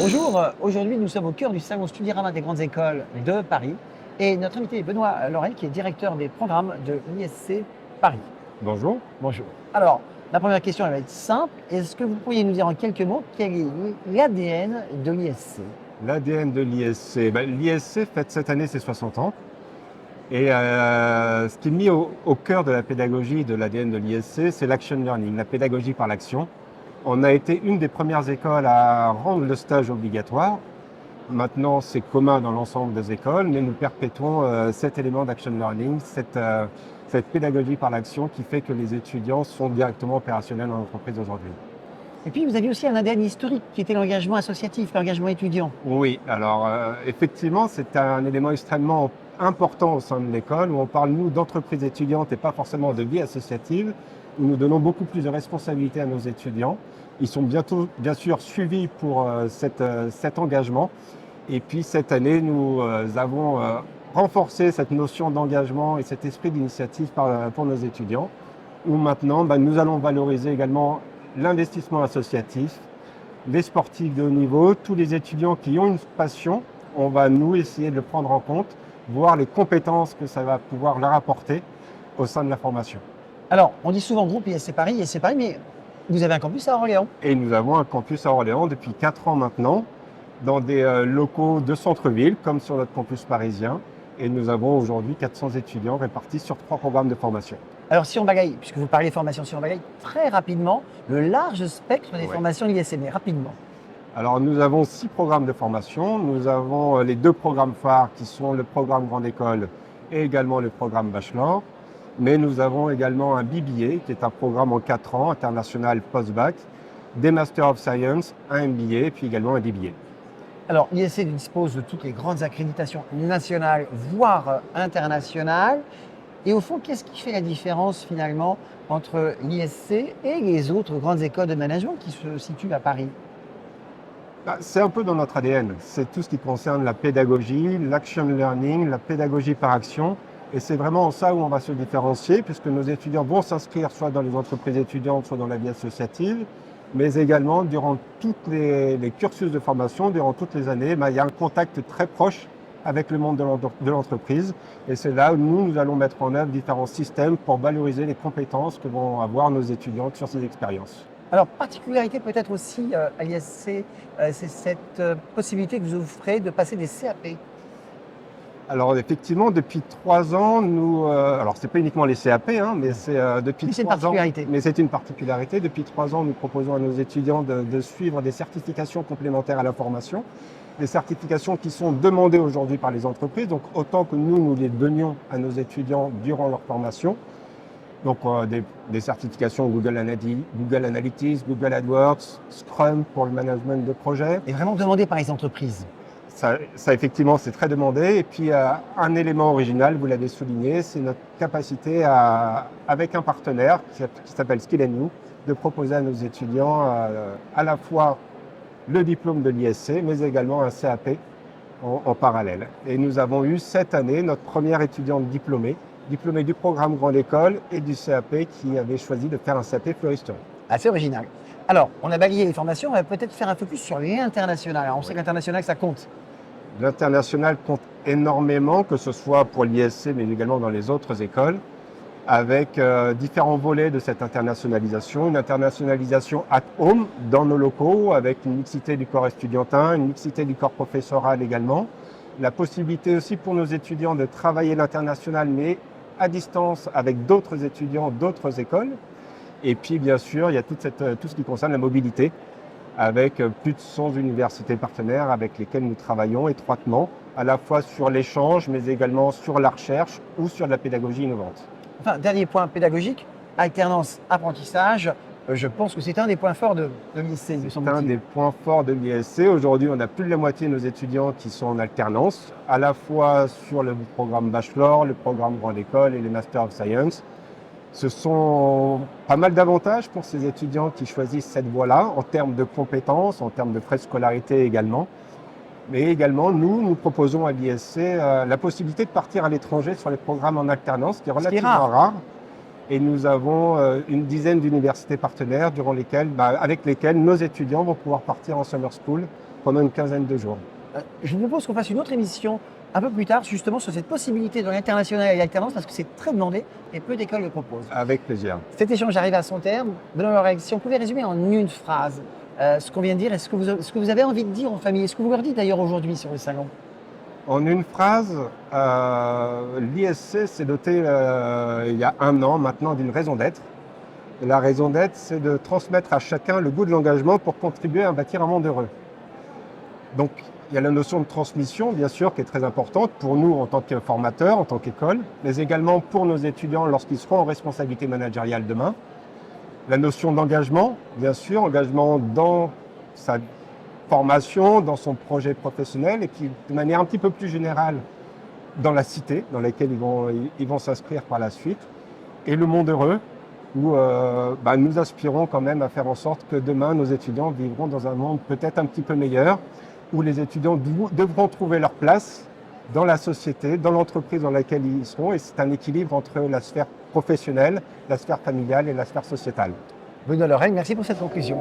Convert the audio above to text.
Bonjour, aujourd'hui nous sommes au cœur du salon Studyrama des grandes écoles de Paris et notre invité est Benoît Laurel qui est directeur des programmes de l'ISC Paris. Bonjour. Bonjour. Alors, la première question elle va être simple. Est-ce que vous pourriez nous dire en quelques mots quel est l'ADN de l'ISC? L'ADN de l'ISC. L'ISC fête cette année ses 60 ans. Et ce qui est mis au cœur de la pédagogie de l'ADN de l'ISC, c'est l'action learning, la pédagogie par l'action. On a été une des premières écoles à rendre le stage obligatoire. Maintenant, c'est commun dans l'ensemble des écoles, mais nous perpétuons cet élément d'action learning, cette pédagogie par l'action qui fait que les étudiants sont directement opérationnels dans l'entreprise aujourd'hui. Et puis vous aviez aussi un ADN historique qui était l'engagement associatif, l'engagement étudiant. Oui, alors effectivement, c'est un élément extrêmement important au sein de l'école où on parle, nous, d'entreprise étudiante et pas forcément de vie associative, où nous donnons beaucoup plus de responsabilités à nos étudiants. Ils sont bientôt, bien sûr, suivis pour cet engagement. Et puis cette année, nous avons renforcé cette notion d'engagement et cet esprit d'initiative pour nos étudiants, où maintenant, nous allons valoriser également l'investissement associatif, les sportifs de haut niveau, tous les étudiants qui ont une passion, on va nous essayer de le prendre en compte, voir les compétences que ça va pouvoir leur apporter au sein de la formation. Alors, on dit souvent groupe ISC Paris, mais vous avez un campus à Orléans. Et nous avons un campus à Orléans depuis 4 ans maintenant, dans des locaux de centre-ville, comme sur notre campus parisien. Et nous avons aujourd'hui 400 étudiants répartis sur 3 programmes de formation. Alors, si on bagaille, puisque vous parlez formation, si on bagaille très rapidement, le large spectre des formations de l'ISC, mais rapidement. Alors, nous avons 6 programmes de formation. Nous avons les 2 programmes phares qui sont le programme Grande École et également le programme Bachelor. Mais nous avons également un BBA, qui est un programme en 4 ans, international post-bac, des Master of Science, un MBA, puis également un DBA. Alors, l'ISC dispose de toutes les grandes accréditations nationales, voire internationales. Et au fond, qu'est-ce qui fait la différence finalement entre l'ISC et les autres grandes écoles de management qui se situent à Paris? C'est un peu dans notre ADN. C'est tout ce qui concerne la pédagogie, l'action learning, la pédagogie par action. Et c'est vraiment en ça où on va se différencier, puisque nos étudiants vont s'inscrire soit dans les entreprises étudiantes, soit dans la vie associative, mais également durant tous les cursus de formation, durant toutes les années, il y a un contact très proche avec le monde de l'entreprise. Et c'est là où nous allons mettre en œuvre différents systèmes pour valoriser les compétences que vont avoir nos étudiants sur ces expériences. Alors, particularité peut-être aussi à l'ISC, c'est cette possibilité que vous offrez de passer des CAP. Alors effectivement, depuis 3 ans, nous, alors c'est pas uniquement les CAP, mais c'est depuis 3 ans, mais c'est une particularité. Depuis 3 ans, nous proposons à nos étudiants de suivre des certifications complémentaires à la formation, des certifications qui sont demandées aujourd'hui par les entreprises, donc autant que nous les donnions à nos étudiants durant leur formation. Donc des certifications Google Analytics, Google AdWords, Scrum pour le management de projet. Et vraiment demandé par les entreprises. Ça effectivement, c'est très demandé. Et puis, un élément original, vous l'avez souligné, c'est notre capacité avec un partenaire qui s'appelle Skill & You, de proposer à nos étudiants à la fois le diplôme de l'ISC, mais également un CAP en parallèle. Et nous avons eu cette année notre première étudiante diplômée du programme Grande École et du CAP qui avait choisi de faire un CAP Floristerie. Assez original. Alors, on a balayé les formations, on va peut-être faire un focus sur l'international. Alors, on sait que l'international, ça compte. L'international compte énormément, que ce soit pour l'ISC, mais également dans les autres écoles, avec différents volets de cette internationalisation. Une internationalisation at home, dans nos locaux, avec une mixité du corps estudiantin, une mixité du corps professoral également. La possibilité aussi pour nos étudiants de travailler l'international, mais à distance avec d'autres étudiants, d'autres écoles. Et puis, bien sûr, il y a tout ce qui concerne la mobilité, avec plus de 100 universités partenaires avec lesquelles nous travaillons étroitement, à la fois sur l'échange, mais également sur la recherche ou sur la pédagogie innovante. Enfin, dernier point pédagogique, alternance, apprentissage. Je pense que c'est un des points forts de l'ISC. C'est un des points forts de l'ISC. Aujourd'hui, on a plus de la moitié de nos étudiants qui sont en alternance, à la fois sur le programme Bachelor, le programme Grande École et les Master of Science. Ce sont pas mal d'avantages pour ces étudiants qui choisissent cette voie-là, en termes de compétences, en termes de frais de scolarité également. Mais également, nous proposons à l'ISC la possibilité de partir à l'étranger sur les programmes en alternance, qui est relativement rare. Et nous avons une dizaine d'universités partenaires avec lesquelles nos étudiants vont pouvoir partir en summer school pendant une quinzaine de jours. Je vous propose qu'on fasse une autre émission un peu plus tard, justement sur cette possibilité de l'international et l'alternance, parce que c'est très demandé et peu d'écoles le proposent. Avec plaisir. Cet échange arrive à son terme. Benoît Loreg, si on pouvait résumer en une phrase ce qu'on vient de dire, ce que vous avez envie de dire aux familles, est-ce que vous leur dites d'ailleurs aujourd'hui sur le salon? En une phrase, l'ISC s'est doté il y a 1 an maintenant d'une raison d'être. Et la raison d'être, c'est de transmettre à chacun le goût de l'engagement pour contribuer à bâtir un monde heureux. Donc, il y a la notion de transmission, bien sûr, qui est très importante pour nous en tant que formateurs, en tant qu'école, mais également pour nos étudiants lorsqu'ils seront en responsabilité managériale demain. La notion d'engagement, bien sûr, engagement dans sa formation, dans son projet professionnel et puis de manière un petit peu plus générale dans la cité dans laquelle ils vont s'inscrire par la suite. Et le monde heureux, où nous aspirons quand même à faire en sorte que demain, nos étudiants vivront dans un monde peut-être un petit peu meilleur, où les étudiants devront trouver leur place dans la société, dans l'entreprise dans laquelle ils seront. Et c'est un équilibre entre la sphère professionnelle, la sphère familiale et la sphère sociétale. Benoît Loreg, merci pour cette conclusion.